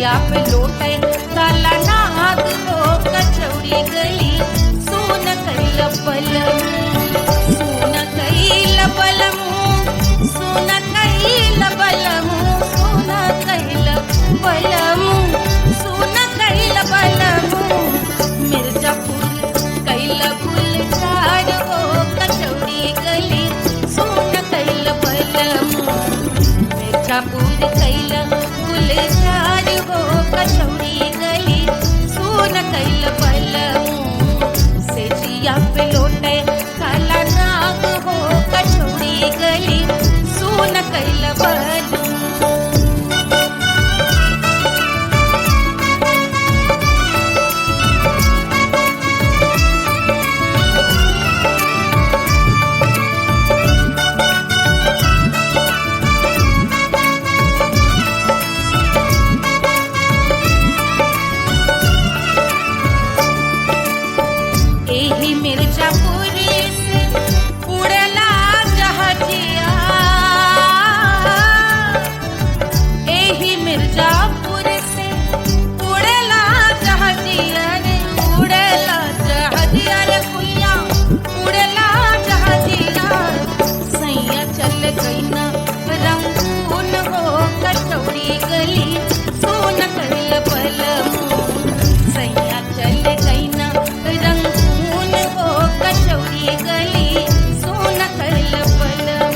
जिया पे लोटे काला नाग हो कचौड़ी गली सोन कैल बलम सोन कैल बलम सोन कैल बलम सोन कैल बलम सोन कैल बलम मिर्जापुर कैल गुलजार हो कचौड़ी गली सोन कैल बलम मिर्जापुर कैल गुलजार हो कचौड़ी गली सोन कैल बलम से जिया पे लोटे काला नाग हो कचौड़ी गली सोन कैल बलम। एही मिर्जापुर से उड़ला जहाजिया एही मिर्जापुर से उड़ला जहाजिया रे उड़ला जहाजिया रे कुइया उड़ला जहाजिया सैया चल गई ना रंगून हो कचौड़ी गली सोन कैल बलम सैया चल गई ना रंगून हो कचौड़ी गली सोन कैल बलम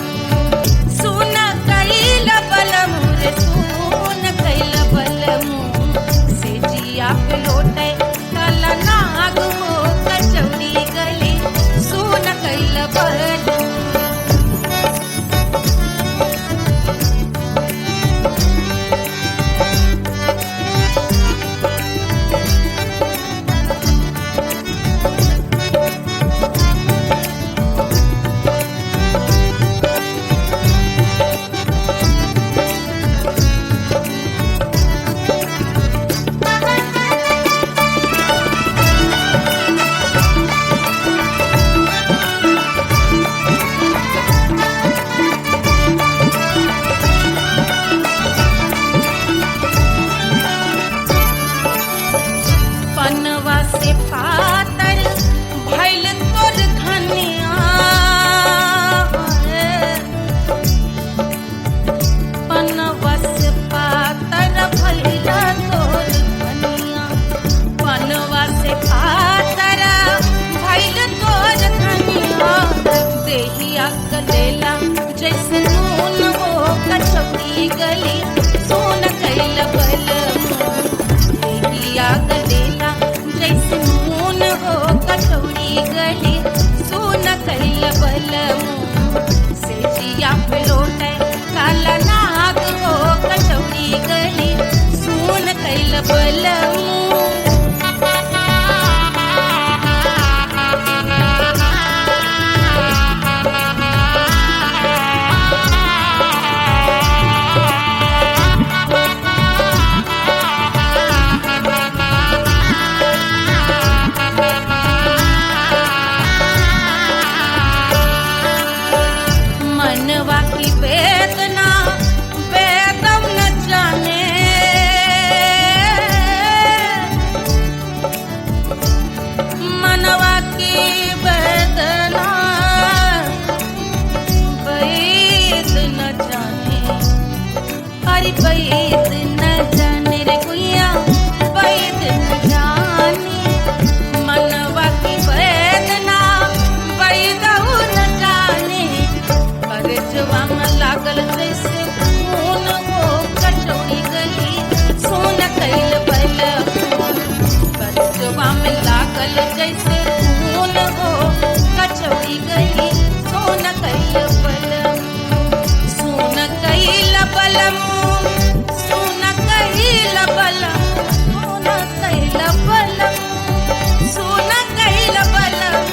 सोन कैल बलम रे सोन कैल बलम से जिया पे लोटे काला नाग हो कचौड़ी गली सोन कैल बलम। पनवा से पातर भइल तोर धनिया पनवा से पातर भइल तोर धनिया पनवा से पातर भइल तोर धनिया देहिया गलेला जैसे नून हो कचौड़ी गली सोन कैल बलम देहिया गलेला जैसे नून हो कचौड़ी गली सोन कैल बलम से जिया पे लोटे काला नाग हो कचौड़ी गली सोन कैल बलम। मनवा की वेदना वेदम न जाने मनवा की वेदना वेद न जाने अरे वेद न जाने रे गुइया वेद न जाने मनवा की वेदना वेद न जाने करजवा में लागल जैसे खून हो कचौड़ी गली सोन कैल बलम करजवा में लागल जैसे खून हो कचौड़ी गली सोन कैल बलम सोन कैल बलम सोन कैल बलम सोन कैल बलम सोन कैल बलम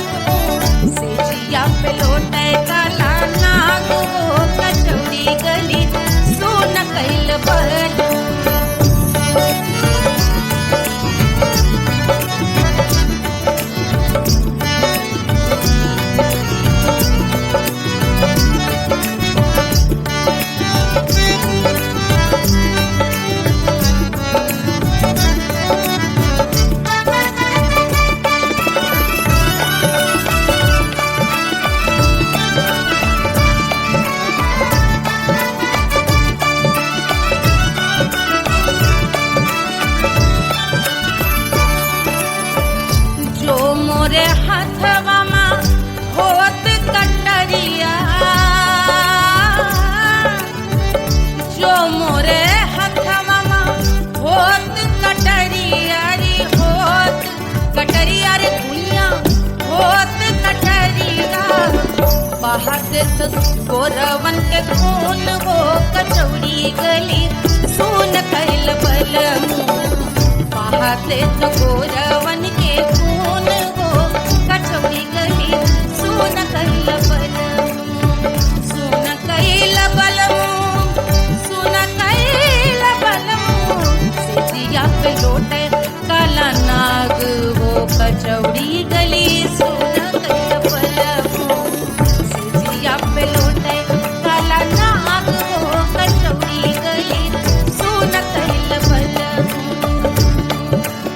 से जिया पे लोटे काला नाग हो कचौड़ी गली सोन कैल बलम। देत गोरवन के खून वो कचौड़ी गली सुन कैल बलमू बहा देत गोरवन के खून वो कचौड़ी गली सुन कैल बलमू सुन कैल बलमू सुन कैल बलमू सिजिया पे लोटे काला नाग वो कचौड़ी गली सुन कैल बलमू सिजिया पे लोटे काला नाग वो कचौड़ी गली सुन कैल बलमू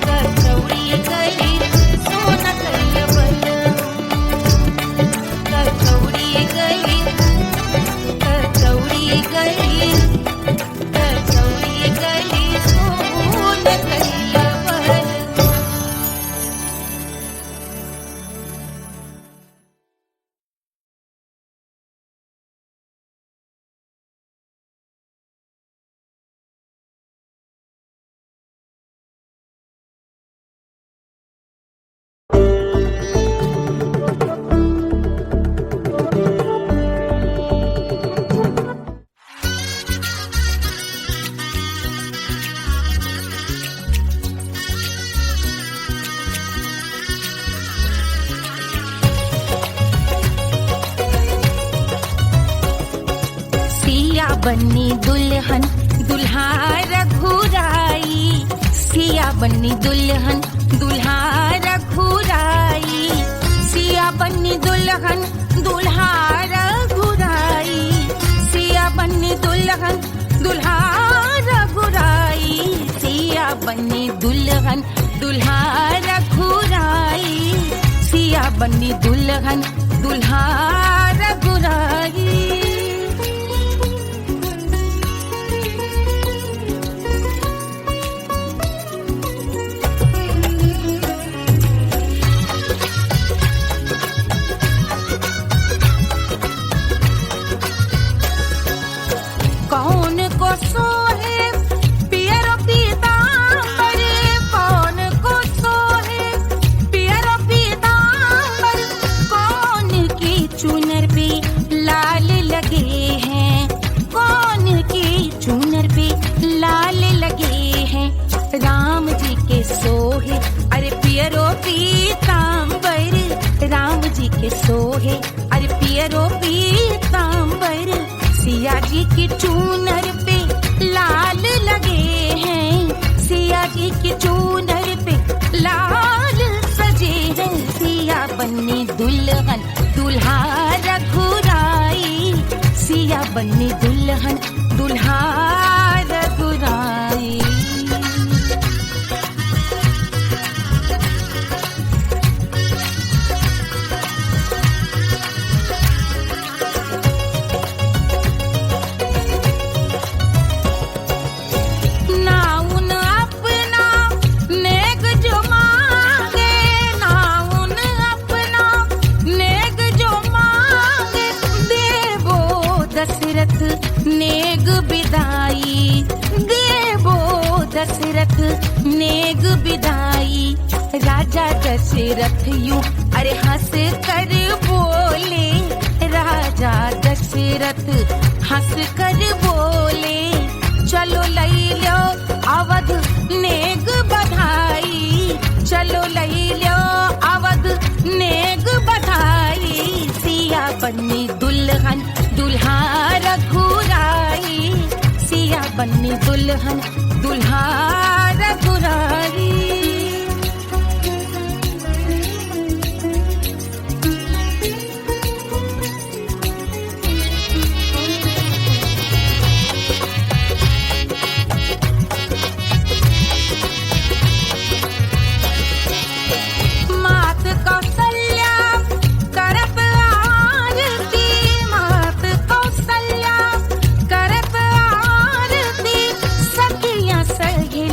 कचौड़ी गली सुन कैल बलमू कचौड़ी गली कचौड़ी गली कचौड़ी गली सुन कैल बलमू। सिया बन्नी दुल्हन दुल्हा रघुराई सिया बन्नी दुल्हन दुल्हा रघुराई सिया बन्नी दुल्हन दुल्हा रघुराई सिया बन्नी दुल्हन दुल्हा रघुराई सिया बन्नी दुल्हन दुल्हा रघुराई सिया बन्नी दुल्हन दुल्हा रघुराई। कौन को सोहे पियरो पीतांबर कौन को सोहे पियरो पीतांबर कौन की चुनर पे लाल लगे हैं कौन की चुनर पे लाल लगे हैं राम जी के सोहे अरे पियरो पीतांबर राम जी के सोहे अरे पियरो पीतांबर सिया जी की चूनर पे लाल लगे हैं सिया जी की चूनर पे लाल सजे हैं सिया बन्नी दुल्हन दुल्हा रघुराई सिया बन्नी दुल्हन दुल्हा रघुराई। नाउन अपना नेग जो मांगे नाउन अपना नेग जो मांगे देवो दशरथ नेग बिदाई देवो दशरथ नेग बिदाई राजा दशरथ यूं अरे हंस कर बोले राजा दशरथ हंस कर बोले चलो लई लो अवध नेग बधाई चलो लई लो अवध नेग बधाई सिया बन्नी दुल्हन दुल्हा रघुराई सिया बन्नी दुल्हन दुल्हा रघुराई। मात कौशल्या करत आरती मात कौशल्या करत आरती सखियां सहे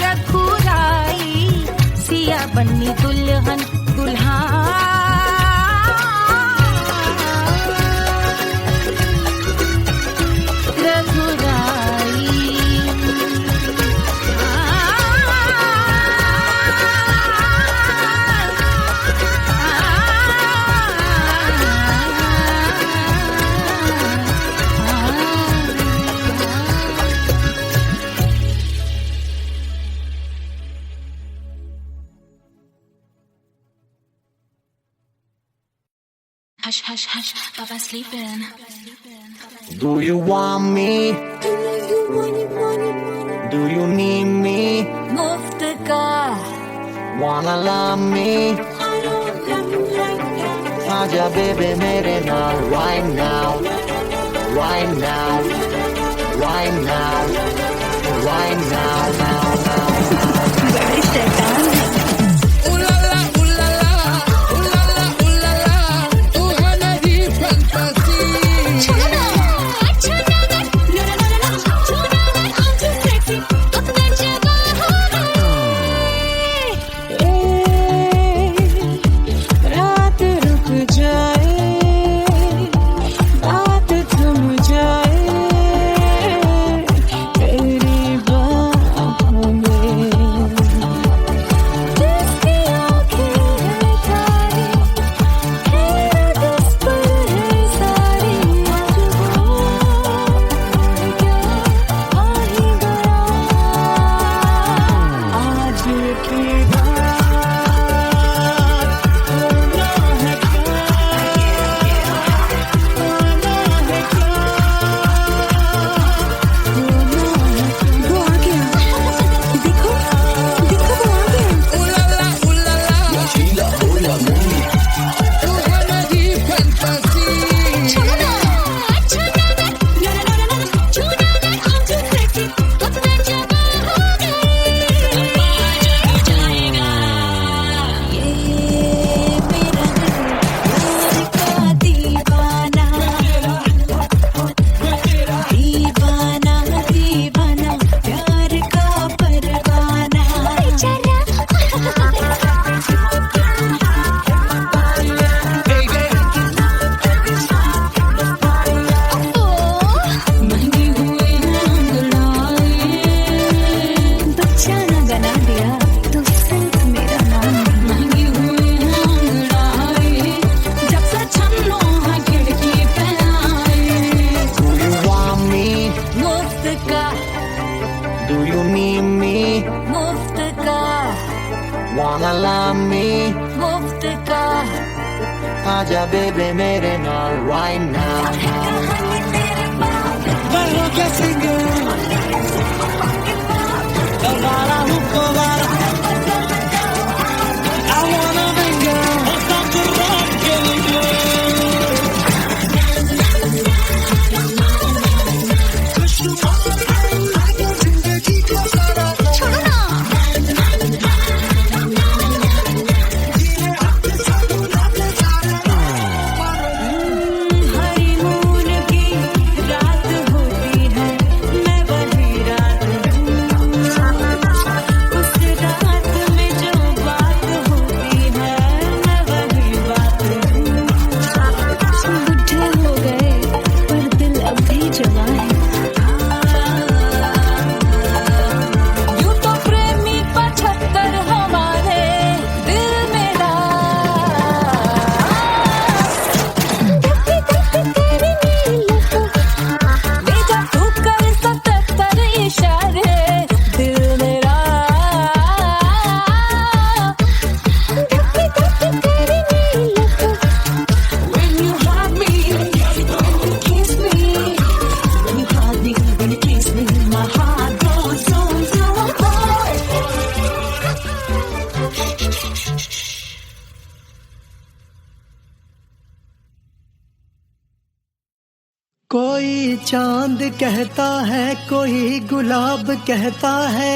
रघुराई सिया बन्नी दुल्हन दुल्हा Hush, hush, hush, Papa sleeping. Do you want me? Do you need me? मुफ्त का Wanna love me? आजा baby मेरे नाल right now, right now, right now, right now, now, now. बड़े शैतान हैं। Wanna love me? मुफ्त का आजा baby मेरे नाल right now. Barro que singer, Davara Hukovara. I wanna bingo, stop the rock, killing you. Honeymoon की रात होती है मैं वही रात हूँ उस रात में जो बात होती है मैं वही बात हूँ बुढ़े हो गए पर दिल अब भी जवान है यूं तो प्रेमी 75 हमारे दिल मेरा बेटा तू कर 77 इशारे दिल मेरा When you hug me, when you kiss me, when you hug me, when you kiss me, my heart goes zoom, zoom, boy. कोई चांद कहता है कोई गुलाब कहता है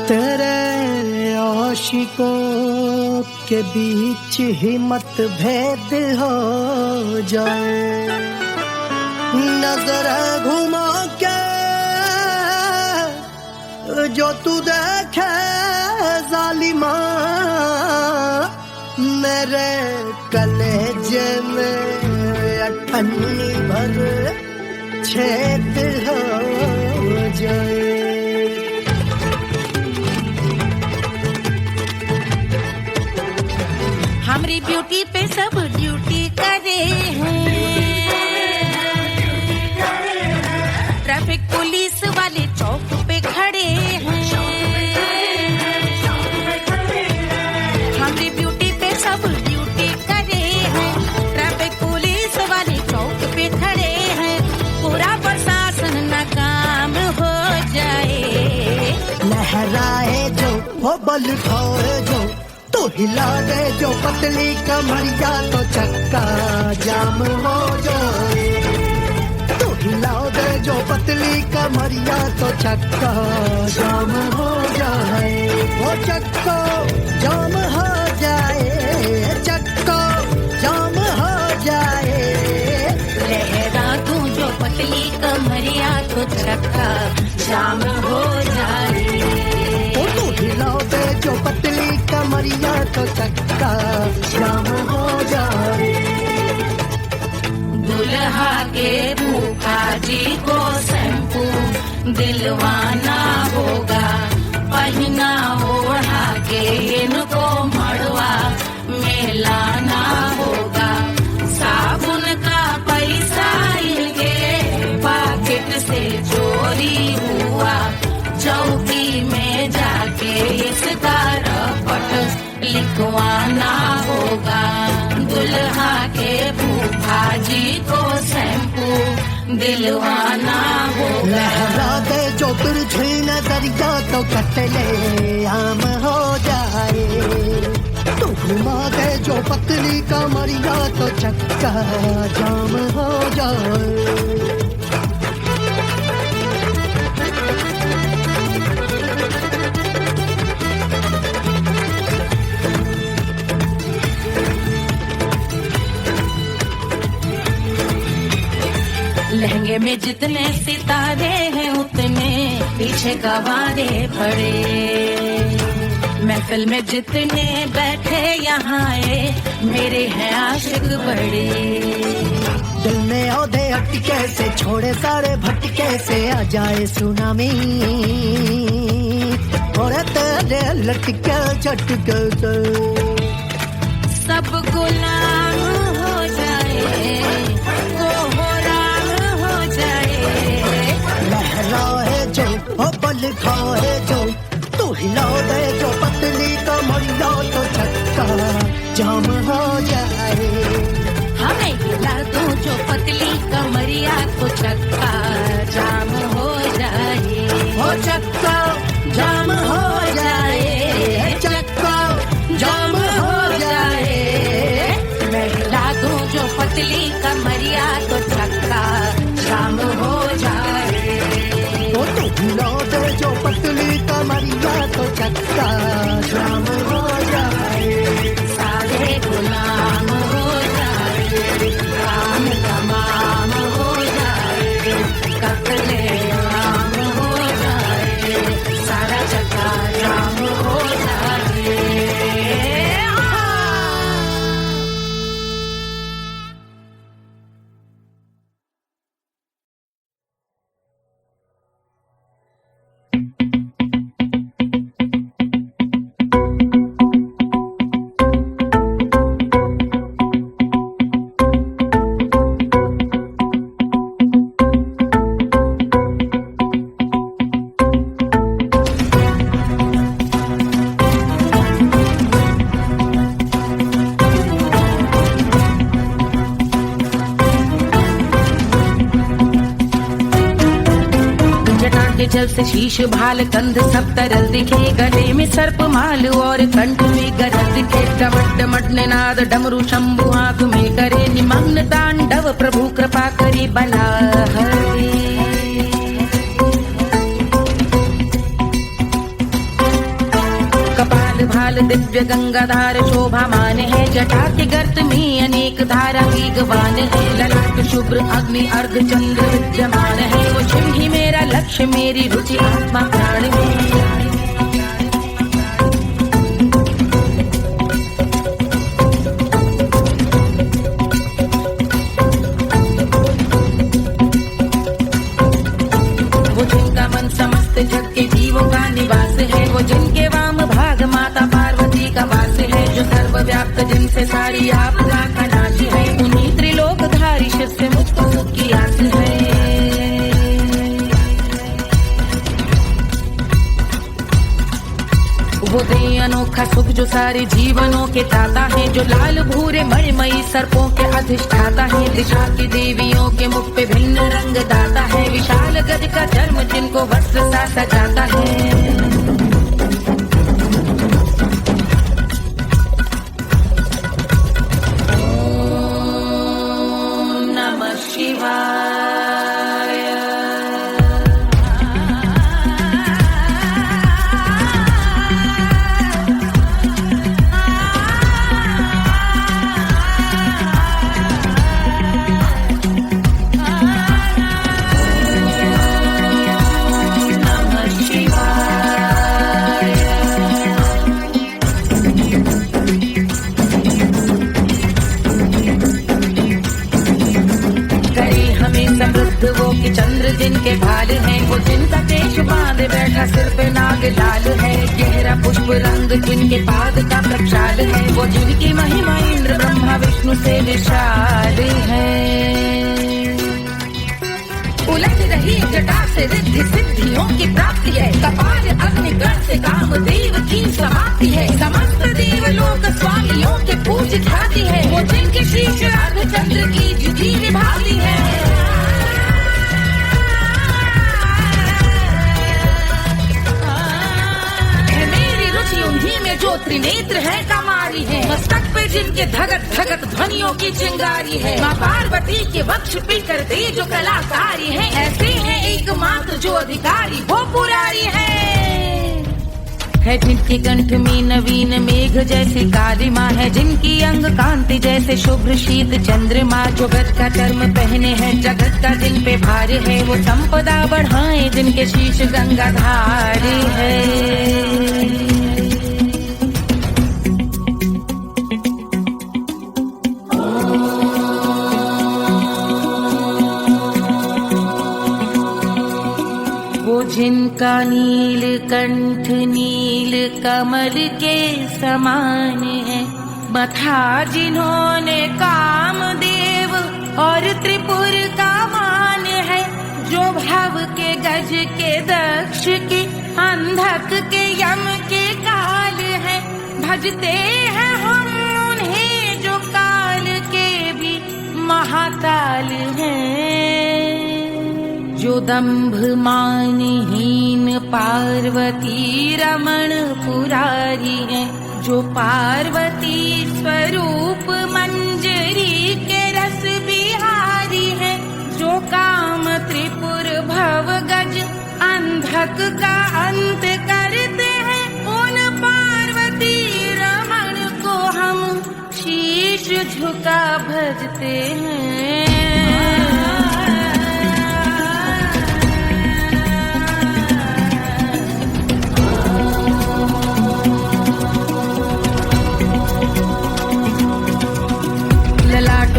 तेरे आशिकों के बीच ही मतभेद हो जाए नजर घुमा के तू देखे जालिमा मेरे कलेजे में अठन्नी भर छेद हो जाए। हमारी ब्यूटी पे सब ड्यूटी करे हैं, ट्रैफिक पुलिस वाले चौक पे खड़े हैं। हमारी ब्यूटी पे सब ड्यूटी करे हैं, ट्रैफिक पुलिस वाले चौक पे खड़े हैं। पूरा प्रशासन नाकाम हो जाए। लहराए जो वो बल खाए जो, तो हिला दे जो पतली कमरिया तो चक्का जाम हो जाए। तो हिला दे जो पतली कमरिया तो चक्का जाम हो जाए। वो चक्का जाम हो जाए, चक्का जाम हो जाए। लहरा तू जो पतली कमरिया तो चक्का जाम हो जाए। वो तो हिला दे जो पतली कमरिया तो चक्का जाम हो जाए। दुल्हा के फूफा जी को शैम्पू दिलवाना होगा, पहना ओढ़ा के इनको मड़वा में लाना होगा। साबुन का पैसा इनके पॉकेट से चोरी हुआ, चौकी में जाके इसका रपट लिखवाना होगा। दुल्हा के फूफा जी को शैम्पू दिलवाना होगा। लहरा दे जो तिरछी नजरिया तो कतले आम हो जाए। तू घुमा दे जो पतली कमरिया तो चक्का जाम हो जाए। लहंगे में जितने सितारे हैं उतने पीछे गवारे पड़े। महफिल में जितने बैठे यहाँ आए मेरे हैं आशिक बड़े। दिल में औधे अटके से छोड़े सारे भटके से आ जाए सुनामी। और तेरे लटके झटके से सब गुलाम हो जाए, लहराए जो ओ बल खाए जो, तू हिला दे जो पतली कमरिया तो चक्का जाम हो जाए। हमें हिला दो जो पतली कमरिया तो चक्का जाम हो जाए। ओ चक्का जाम हो जाए, चक्का जाम हो जाए। मैं हिला दूं जो पतली कमरिया तो चक्का जाम हो जाए। ओ तू हिला दे जो पतली कमरिया तो चक्का जाम हो जाए। सारे गुलाम हो जाए, काम तमाम हो जाए, कतले आम हो जाए, सारा चक्का जाम हो जाए। जल से शीश भाल कंध सब तरल दिखे, गले में सर्प माल और कंठ में गरज दिखे। डमट डमट निनाद डमरू शंभु आंख में करे निमग्न तांडव, प्रभु कृपा करे बला हरे। कपाल भाल दिव्य गंगाधार शोभामान है, जटा के गर्त में अनेक धारा की गवान है। ललाट शुभ्र अग्नि अर्ध चंद्र विद्यमान है, वो शिव ही मेरा लक्ष्य मेरी रुचि आत्मा प्राण में। वृंदावन समस्त जग के जीवों का निवास है। वो जिनके वाम भाग माता पार्वती का वास है। जो सर्वव्याप्त जिनसे सारी आपदा का नाश है। उन्हीं त्रिलोकधारी शिव से मुझको सुख की आस है। वो दे अनोखा सुख जो सारे जीवनों के दाता है। जो लाल भूरे मणिमयी सर्पों के अधिष्ठाता है। दिशा की देवियों के मुख पे भिन्न रंग दाता है। विशाल गज का चर्म जिनको वस्त्र सा सजाता है। ओम नमः शिवाय। वो कि चंद्र जिनके भाल हैं। वो जिनका केश बांधे बैठा सिर पे नाग लाल है। गहरा पुष्प रंग जिनके पाद का प्रक्षाल है। वो जिनकी महिमा इंद्र ब्रह्मा विष्णु से विशाल है। उलझ रही जटा से रिद्धि सिद्धियों की प्राप्ति है। कपाल अग्निगण से कामदेव की समाप्ति है। समस्त देवलोक स्वामियों के पूज ख्याति है। वो जिनके शीश अर्धचंद्र की जुटी विभाती है। उन्हीं में जो त्रिनेत्र है कमारी है। मस्तक पे जिनके धगत धगत ध्वनियों की चिंगारी है। माँ पार्वती के वक्ष पे करते जो कलाकारी है। ऐसे हैं एकमात्र जो अधिकारी वो पुरारी है। जिनके कंठ में नवीन मेघ जैसी काली माँ है। जिनकी अंग कांति जैसे शुभ्र शीत चंद्रमा। जो गज का चर्म पहने हैं जगत का जिन पे भार है। वो संपदा बढ़ाए जिनके शीश गंगाधार है। जिनका नील कंठ नील कमल के समान है। मथा जिन्होंने कामदेव और त्रिपुर का मान है। जो भव के गज के दक्ष के अंधक के यम के काल है। भजते हैं हम उन्हें जो काल के भी महाकाल हैं। जो दंभ मानहीन पार्वती रमण पुरारी है। जो पार्वती स्वरूप मंजरी के रस बिहारी है। जो काम त्रिपुर भव गज अंधक का अंत करते हैं। उन पार्वती रमण को हम शीश झुका भजते हैं।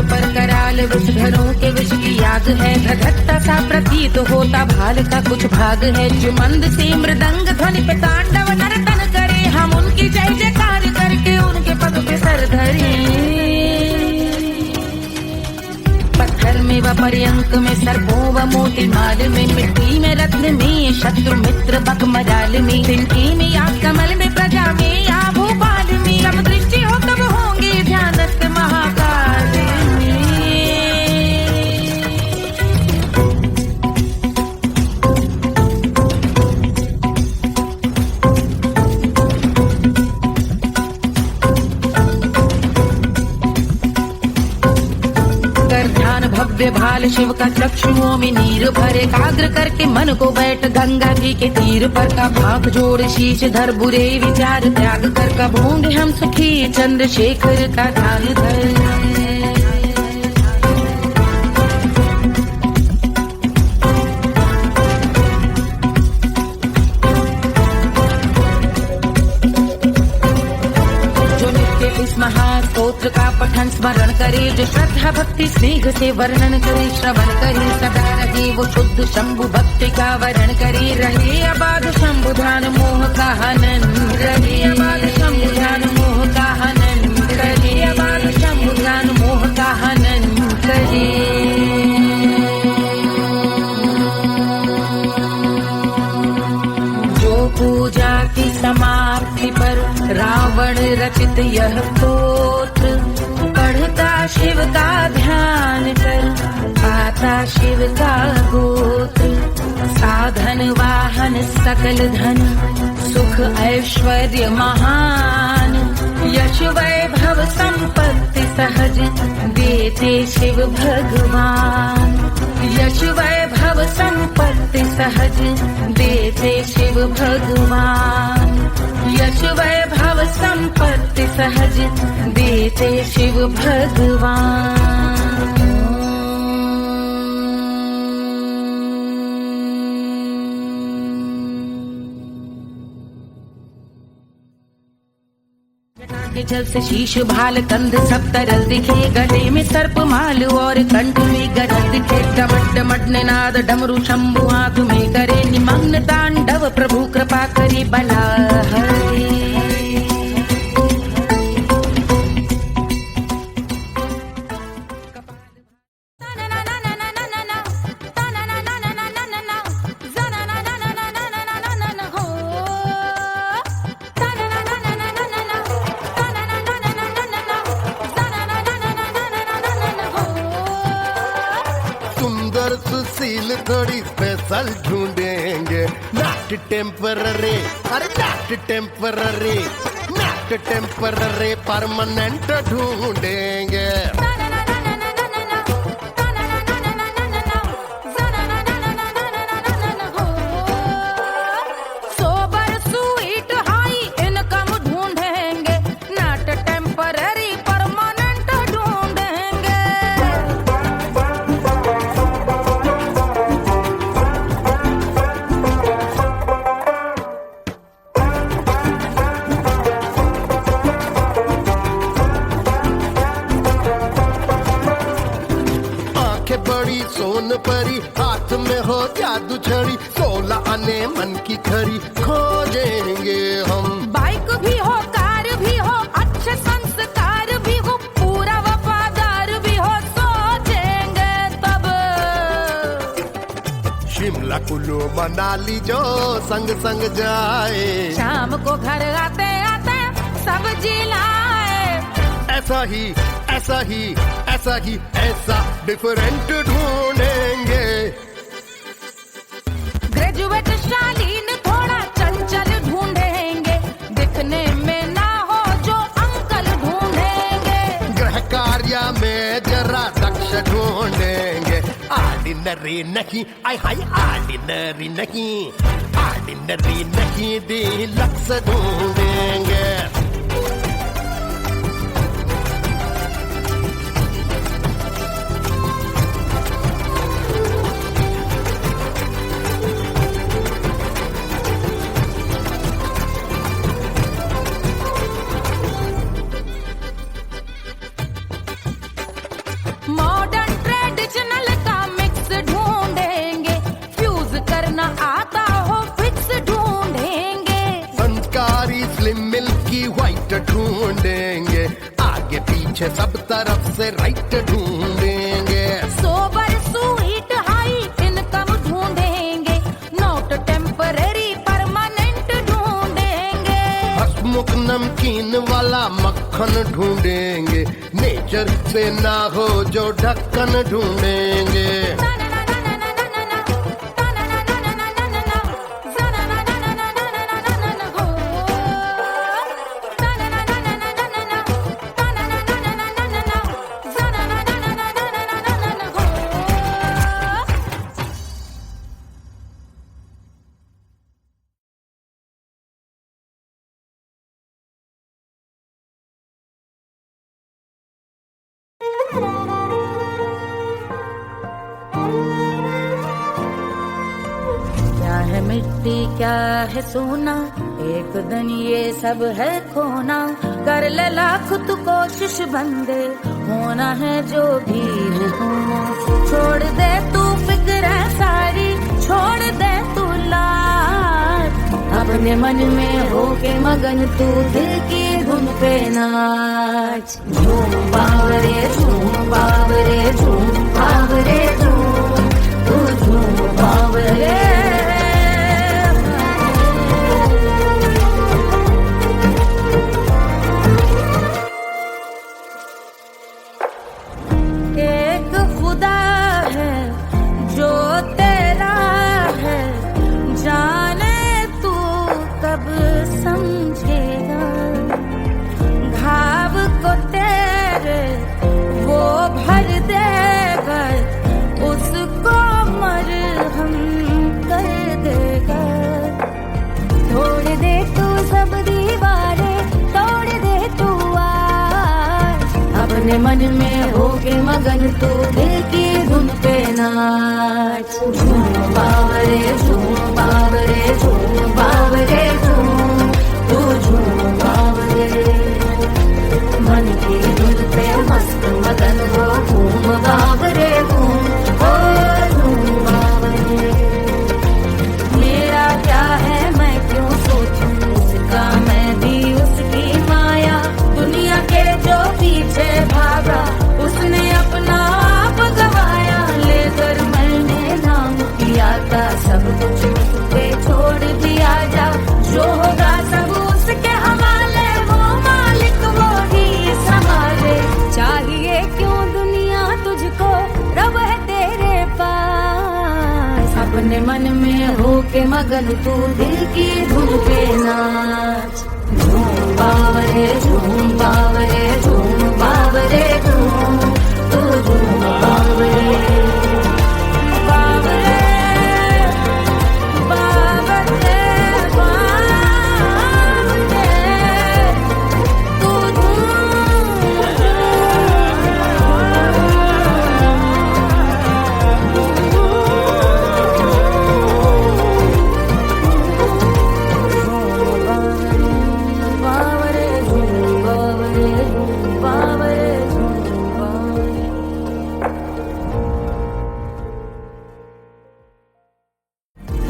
पर कराल विष घरों के विष की याद है। धधकता सा प्रतीत होता भाल का कुछ भाग है। जो मंद से मृदंग ध्वनि पे तांडव नर्तन करे। हम उनकी जय जयकार करके उनके पद पे सर धरे। पत्थर में व पर्यंक में सर्पों व मोती माल में। मिट्टी में रत्न में शत्रु मित्र बक मजाल में। तिनके में या कमल में प्रजा में या भोपाल में। जब दृष्टि हो तब होंगे ध्यानस्थ महाकाल। भव्य भाल शिव का चक्षुओं में नीर भरे। एकाग्र करके मन को बैठ गंगा जी के तीर पर। का भाग जोड़ शीश धर बुरे विचार त्याग कर। कब होंगे हम सुखी चंद्रशेखर का ध्यान धर। स्मरण करे जो श्रद्धा भक्ति स्नेह से वर्णन करे, श्रवण करे सदा रहे वो शुद्ध शंभु भक्ति का वरण करे, रहे अबाध शंभु ध्यान मोह का हनन, रहे अबाध शंभु ध्यान मोह का हनन, रहे अबाध शंभु ध्यान मोह का हनन करे। पूजा की समाप्ति पर रावण रचित यह स्तोत्र, पढ़ता शिव का ध्यान कर पाता शिव का गोत्र, साधन वाहन सकल धन सुख ऐश्वर्य महान, यश वैभव संपत्ति सहज देते शिव भगवान, यश वैभव संपत्ति सहज देते शिव भगवान, यश वैभव संपत्ति सहज देते शिव भगवान। के जल से शीश भाल कंध सब तरल दिखे, गले में सर्प माल और कंठ में गरज दिखे, डमट डमट निनाद डमरू शंभु हाथ में करे, निमग्न तांडव प्रभु कृपा करे बला हरे। सुशील थोड़ी स्पेशल ढूंढेंगे, नॉट टेम्पररी, अरे not temporary, not temporary permanent ढूंढेंगे। सोबर स्वीट हाई इनकम ढूंढेंगे, नॉट टेम्पररी परमानेंट ढूंढेंगे। बड़ी सोन परी हाथ में हो जादू छड़ी, 16 आने मन की खरी खोजेंगे हम। बाइक भी हो कार भी हो अच्छे संस्कार भी हो, पूरा वफादार भी हो, सोचेंगे तब। शिमला कुल्लू मनाली जो संग संग जाए, शाम को घर आते आते सब्जी लाए, ऐसा ही ऐसा ही ऐसा ही ऐसा डिफरेंट ढूंढेंगे। ग्रेजुएट शालीन थोड़ा चंचल ढूंढेंगे, दिखने में ना हो जो अंकल ढूंढेंगे। गृह कार्य में जरा दक्ष ढूंढेंगे, ऑर्डिनरी नहीं, आई हाय ऑर्डिनरी नहीं, ऑर्डिनरी नहीं डीलक्स ढूंढेंगे। मॉडर्न ट्रेडिशनल का मिक्स ढूंढेंगे, फ्यूज करना आता हो फिक्स ढूंढेंगे। संस्कारी स्लिम मिल्की व्हाइट ढूंढेंगे, आगे पीछे सब तरफ से राइट ढूंढेंगे। सोबर स्वीट हाई इनकम ढूंढेंगे, नॉट टेम्पररी परमानेंट ढूंढेंगे। हसमुख नमकीन वाला मक्खन ढूंढेंगे, नेचर से ना हो जो ढक्कन ढूंढेंगे। क्या है मिट्टी क्या है सोना, एक दिन ये सब है खोना। कर ले लाख तू कोशिश बंदे, होना है जो भी है होना, छोड़ दे तू फिक्र सारी, छोड़ दे तू लाज, अपने मन में होके मगन तू दिल की धुन पे नाच। झूम बावरे झूम बावरे झूम बावरे झूम, तू झूम बावरे। एक खुदा है जो तेरा है, जाने तू कब समझेगा, घाव को तेरे वो भर देगा, उसको मरहम कर देगा। तोड़ दे तू सब दीवारें, तोड़ दे तू आज, अपने मन में होके मगन तू दिल की धुन पे नाच। झूम बावरे झूम बावरे झूम बावरे झूम, तू झूम बावरे। मन की धुन पे मस्त मगन हो घूम बावरे घूम, ओ झूम बावरे। मेरा क्या है मैं क्यों सोचूं उसका, मैं भी उसकी माया, दुनिया के जो पीछे भागा उसने अपना आप गवाया, लेकर मैंने नाम किया था सब कुछ उस पे छोड़ दिया जा, जो होगा सब उसके हवाले, वो मालिक वो ही संभाले। चाहिए क्यों दुनिया तुझको, रब है तेरे पास, अपने मन में होके मगन तू दिल की धुन पे नाच। झूम बावरे झूम बावरे झूम बावरे झूम, तू झूम बावरे। बावरे बावरे बावरे, तू बावरे झूम बावरे झूम बावरे झूम बावरे।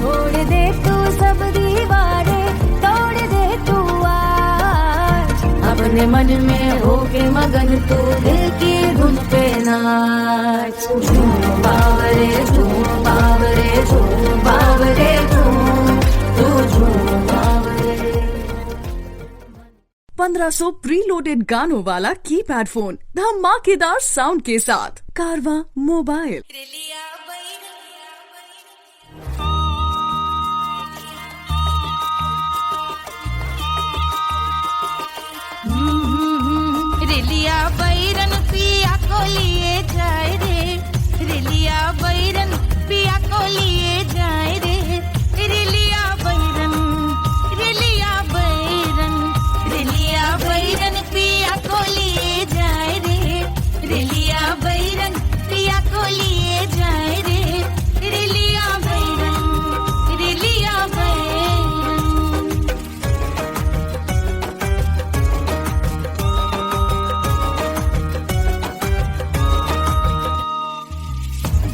तोड़ दे तू सब दीवारें, तोड़ दे तू आज, अपने मन में होके मगन तू दिल की धुन पे नाच। झूम बावरे झूम बावरे झूम बावरे झूम, तू झूम बावरे। 1500 प्रीलोडेड गानों वाला कीपैड फोन धमाकेदार साउंड के साथ कारवा मोबाइल। रिलिया बैरन पिया को लिए जाए रे, रिलिया बैरन पिया को लिए जाए रे, रिलिया बैरन रिलिया बैरन रिलिया बैरन पिया को लिए जाए रे, रिलिया बैरन पिया को लिए जाए रे, रिलिया बैरन रिलिया बैरन।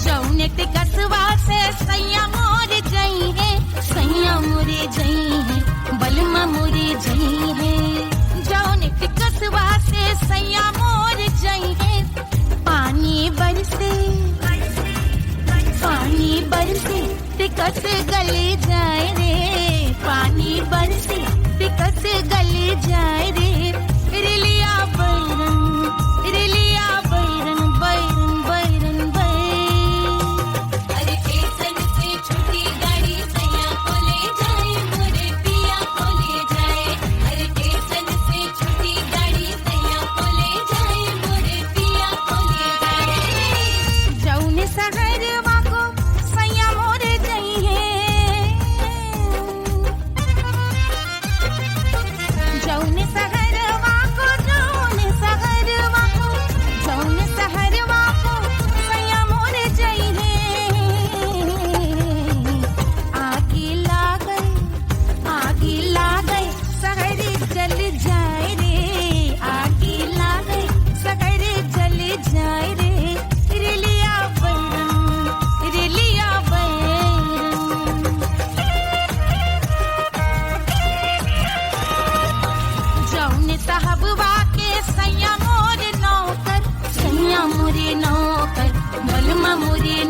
जौने ते कसवा से सैया मोर जई है, सैया मोरे जई है, बलमा मोरे जई है। जौने ते कसवा से सैया मोर जई है, पानी बरसे ते कस गले जाए रे, पानी बरसे ते कस गले जाए रे, रिलिया बैरन रिलिया बैरन बैरन बैरन बैरन। अरे स्टेशन से छुट्टी गाड़ी सैया को ले जाए, मोरे पिया को ले जाए, अरे स्टेशन से छुट्टी गाड़ी सैया को ले जाए, मोरे पिया को ले जाए। जौने शहरवा को सैया मोरे जई है,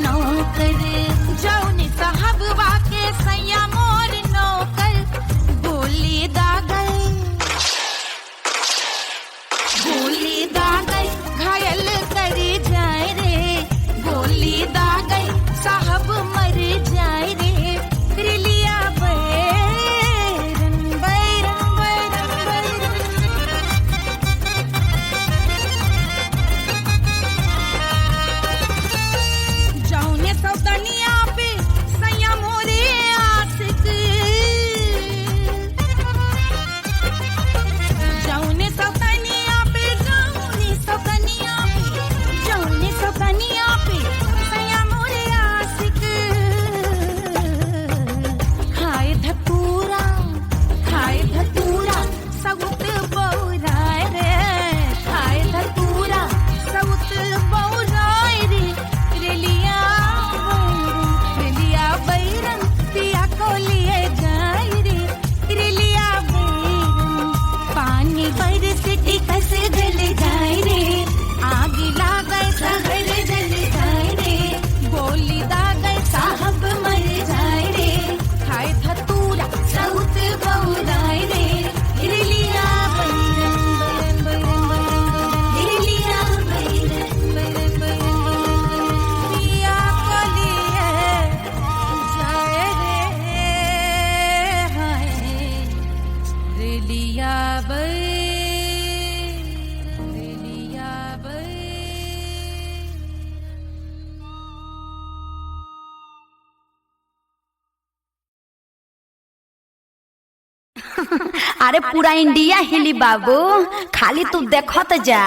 नौकर जौन साहबवा के सैया मोर नौकर गोली दागल घायल कर जाए रे गोली दागल साहब मर जाए रे रिलिया बैरन बैरन बैरन बैरन जौने सौतनिया पे सैया मोरे आशिक जौने सौतनिया पे सैया मोरे आशिक खाए धतूरा सउत बौराय रे खाए धतूरा सउत बौराय रे रेलिया बैरन पिया को लिए जाय रे रेलिया बैरन पानी बरस टिकस गल जाय रे आग लागै सहर जल जाय रे गोली दागै साहब मर जाय रे खाए धतूरा सउत बौराय रे रेलिया बैरन बैरन बैरन बैरन पिया को लिए जाय रे हाय रेलिया अरे पूरा इंडिया हिली बाबू, खाली तू देखत जा।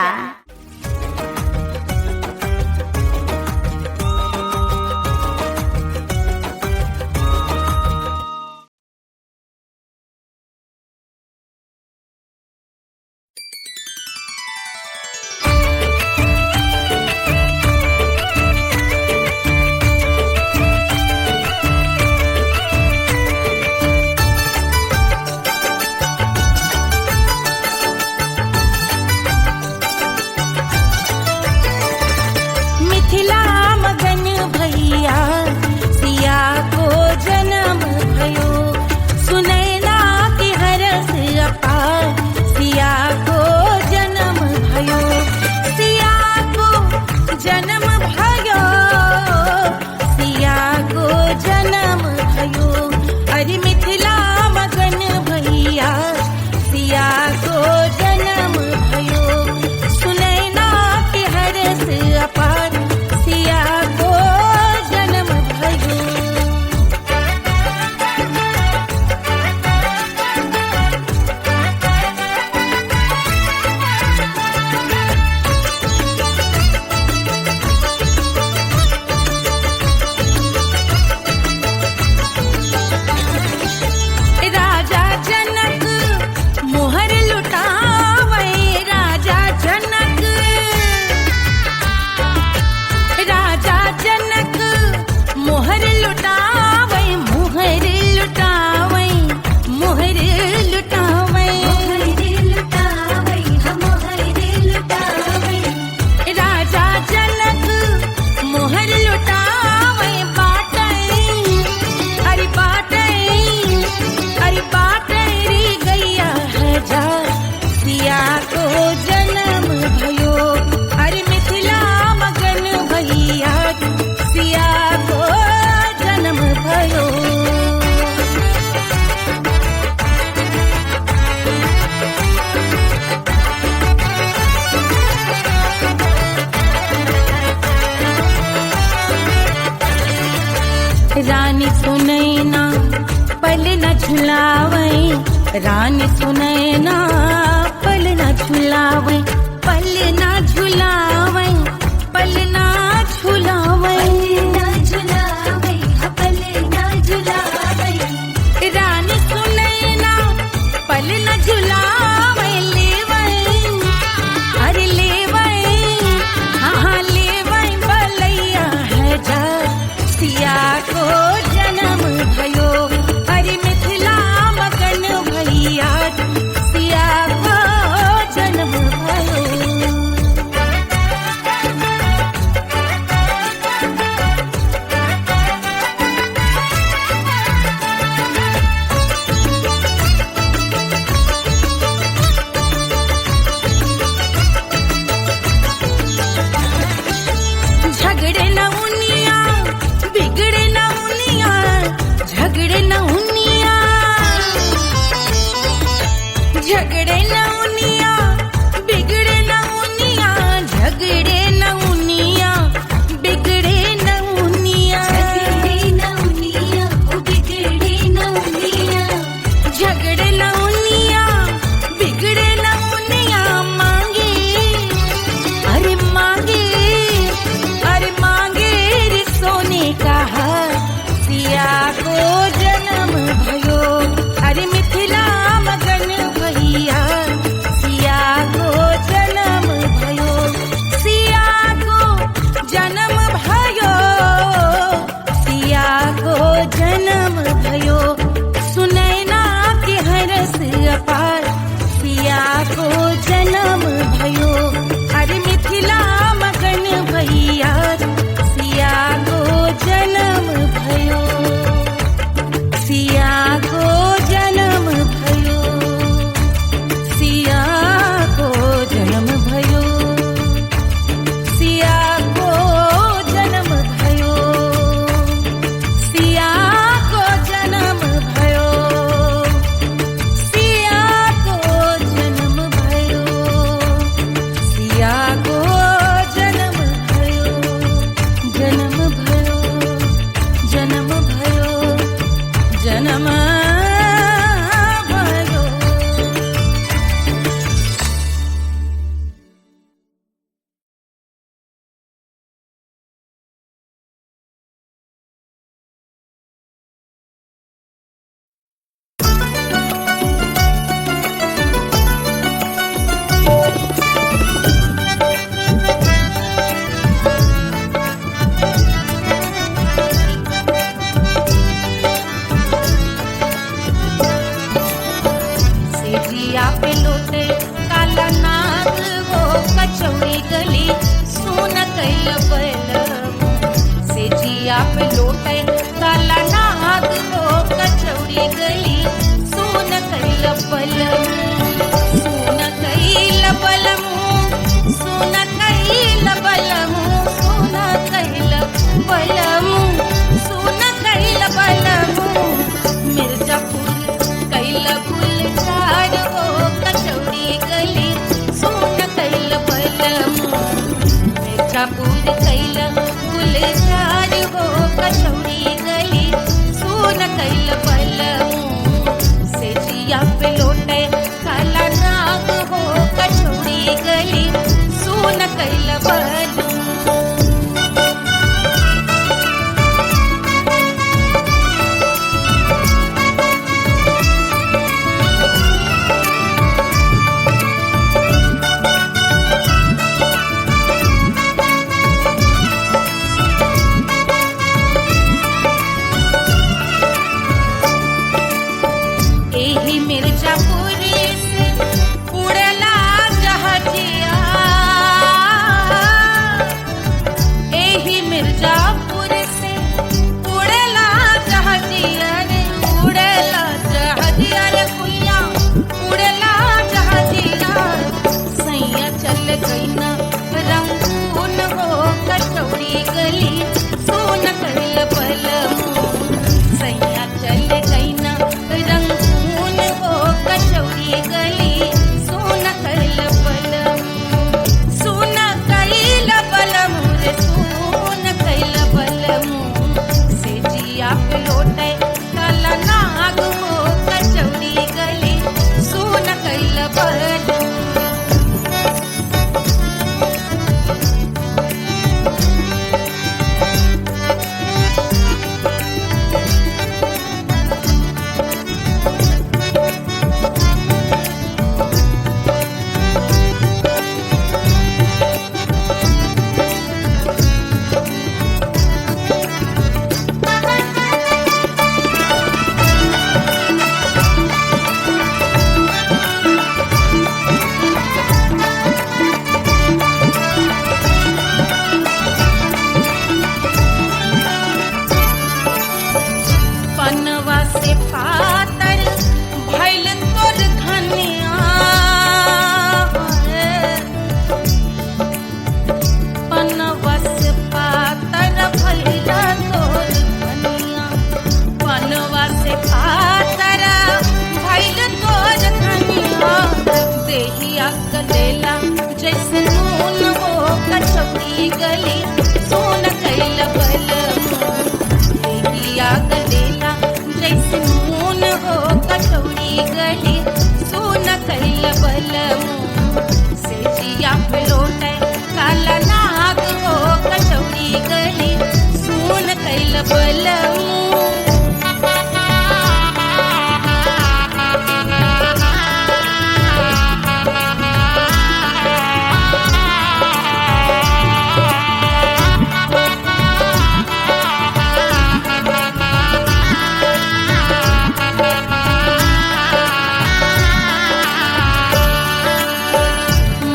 रानी सुनैना पल न झुलावे, रानी सुनैना पल न झुलावे, पल न झुलावे, पल न झुलावे, पल न झुलावे। रानी सुनैना पल न झुलावे, लेवे अरे लेवे, हाँ लेवे बलैया है जा सिया को जन्म भयो, अरे मिथिला मगन भैया जिया पे लोटे काला नाग हो कचौड़ी गली सुन कैल बलमू से जिया पे लोटे काला नाग हो कचौड़ी गली सुन कैल बलमू सुन कैल बलमू सुन कैल बलमू सुन कैल बलमू सुन कैल बलमू मिर्जापुर कैल गुलजार हो कचौड़ी गली सुन कैल बलमू मिर्जापुर कैल गुलजार हो कचौड़ी गली सुन कैल बलमू से जिया पे लोटे काला नाग हो कचौड़ी गली सुन कैल बलमू एही मिर्जापुर से उड़ला जहाजिया एही मिर्जापुर से उड़ला जहाजिया रे उड़ला जहाजिया रे कुइया उड़ला जहाजिया सैया चल गई ना रंगून हो कचौड़ी गली सुन कैल बलमू सैया चल गई ना रंगून हो कचौड़ी गली सुन कैल बलमू सुन कैल बलमू रे सुन कैल बलमू से जिया पे लोटे काला नाग हो कचौड़ी गली सुन कैल बलमू पनवा से पातर भइल तोर धनिया पनवा से पातर भइल तोर धनिया पनवा से पातर भइल तोर धनिया देहिया गलेला जैसे नून हो कचौड़ी गली सुन कैल बलमू देहिया गलेला जैसे नून हो कचौड़ी गली सुन कैल बलमू से जिया पे लोटे काला नाग हो कचौड़ी गली सुन कैल बलमू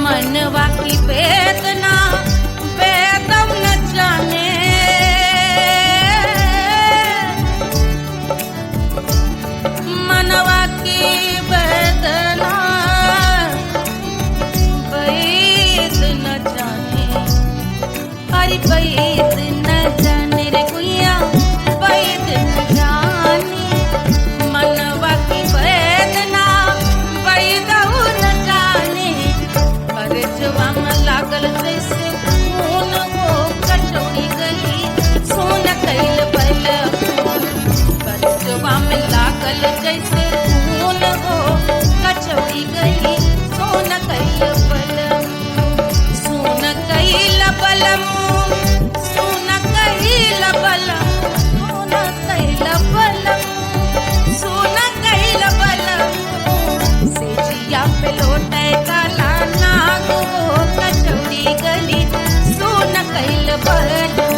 मनवा की वेदना वेदम न जाने मनवा की वेदना वेद न जाने अरे वेद न जाने रे गुइया वेद न जाने मनवा की वेदना वेद न जाने परजवा में लागल जैसे खून हो कचौड़ी गली सुन कैल बलमू परजवा में लागल जैसे खून हो कचौड़ी गली सुन कैल बलमू सुन कैल बलमू सुन कैल बलमू सुन कैल बलमू से जिया पे लोटे काला नाग हो कचौड़ी गली सुन कैल बलमू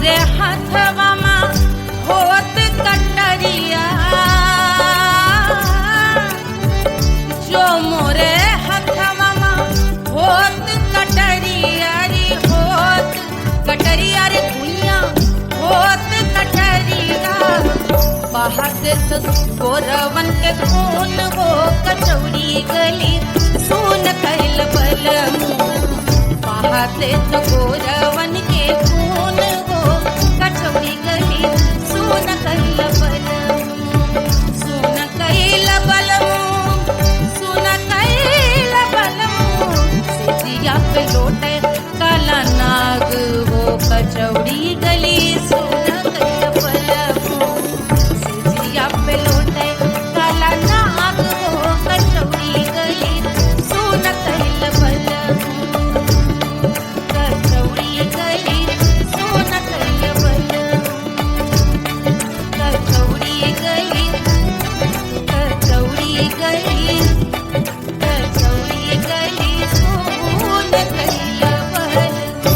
मोरे हथवा मा होत कटरिया, जो मोरे हथवा मा होत कटरिया रे, होत कटरिया रे दुनिया होत कटरिया। बाहर से तो गोरवन के खून हो कचौड़ी गली सुन कैल बलमू, बाहर से तो गोरवन के खून हो कचौड़ी गली सुन कैल बलमू, सुन कैल बलमू, सुन कैल बलमू। सिजिया पे लोटे काला नाग हो कचौड़ी गली सुन कैल बलमू, सिजिया पे लोटे काला नाग हो कचौड़ी गली सुन कैल बलमू, कचौड़ी गली सुन कैल बलमू, कचौड़ी गली, कचौड़ी गली, कचौड़ी गली सुन कैल बलमू।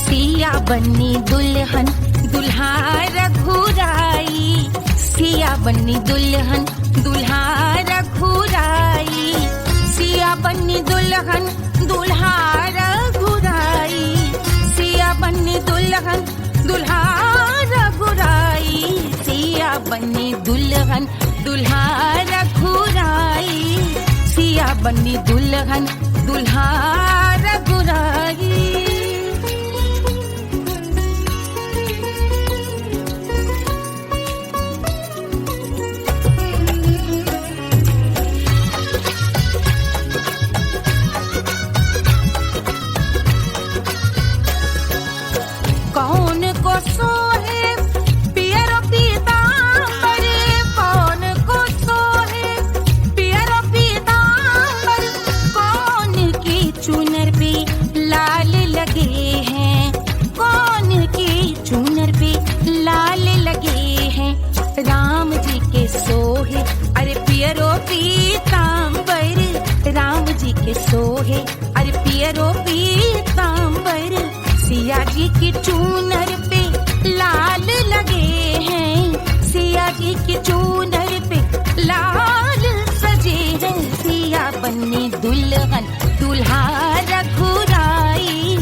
सिया बन्नी दुल्हन दुल्हा रघुराई, सिया बन्नी दुल्हन दुल्हा रघुराई, सिया बन्नी दुल्हन दुल्हा रघुराई, सिया बन्नी दुल्हन दुल्हा रघुराई, सिया बन्नी दुल्हन दुल्हा रघुराई, सिया बन्नी दुल्हन दुल्हा रघुराई। कौन को सोहे पियरो पीतांबर, कौन को सोहे पियरो पीतांबर, कौन की चुनर पे लाल लगे हैं, कौन की चुनर पे लाल लगे हैं। राम जी के सोहे अरे पियरो पीतांबर, राम जी के सोहे अरे पियरो पीतांबर, सिया जी की चूनर पे लाल लगे हैं, सिया जी की चूनर पे लाल सजे हैं। सिया बन्नी दुल्हन दुल्हा रघुराई,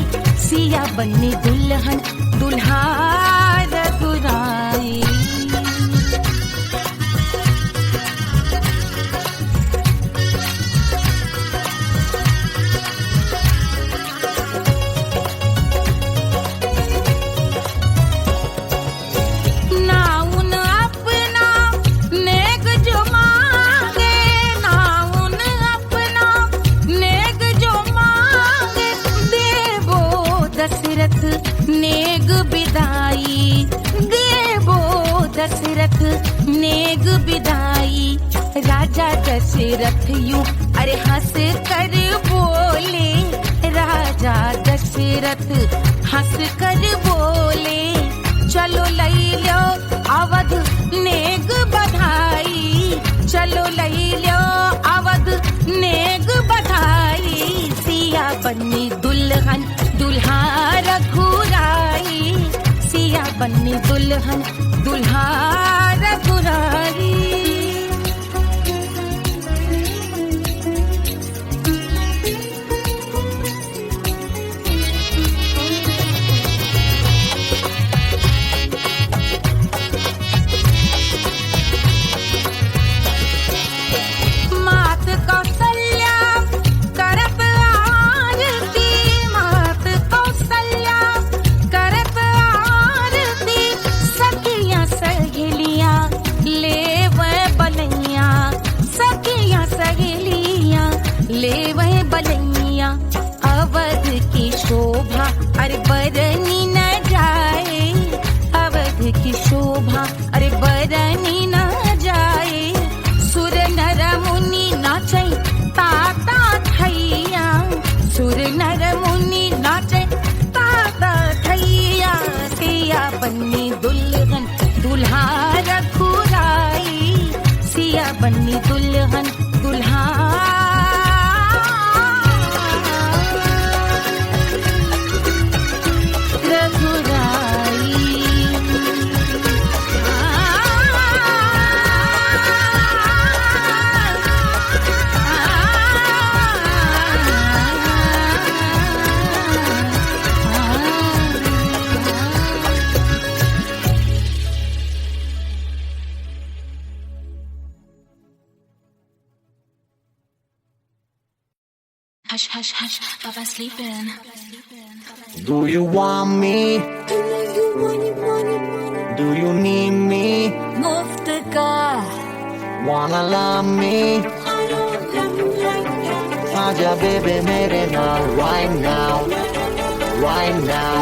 सिया बन्नी दुल्हन दुल्हा रघुराई। नेग बिदाई देवो दशरथ नेग बिदाई, राजा दशरथ यूं अरे हंस कर बोले, राजा दशरथ हंस कर बोले, चलो लई लो अवध नेग बधाई, चलो लई लो अवध नेग बधाई। सिया बन्नी दुल्हन दुल्हा रघुराई, सिया बन्नी दुल्हन दुल्हा रघुराई। मात कौशल्या करत आरती, मात कौशल्या करत आरती, सखियां सहेलियां ले वह बलैया अवध की शोभा अरे बरनी न जाए अवध की शोभा अरे बरनी न जाए सुर नर मुनि नाचे ताता थैया सुर नर मुनि नाचे ताता थैया सिया बन्नी दुल्हन दुल्हा रघुराई सिया बन्नी दुल्हन दुल्हा Hush, hush, hush, Papa's sleeping. Do you want me? Do you need me? मुफ्त का Wanna love me? आजा baby मेरे नाल right now, right now,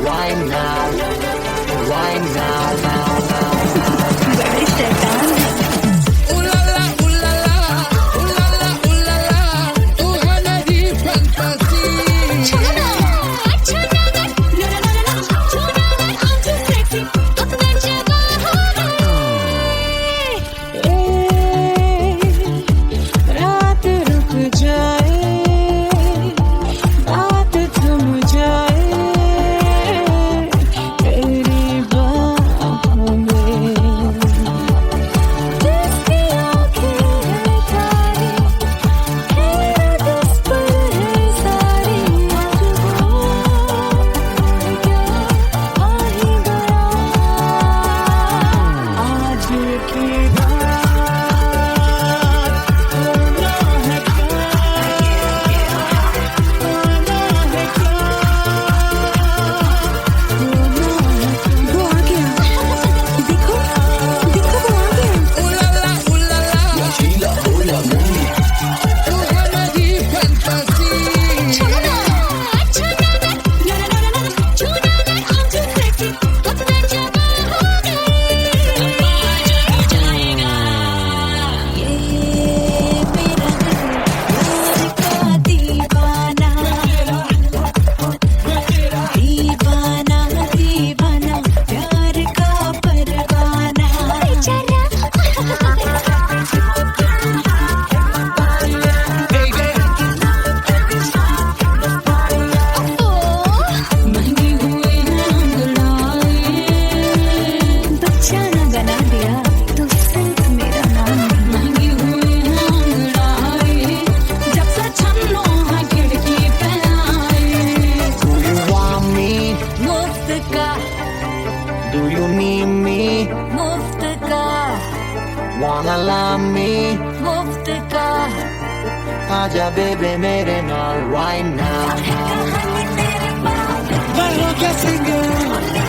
right now, right now, now, now. Wanna love me? मुफ्त का आजा बेबे मेरे नाल right now. But I guess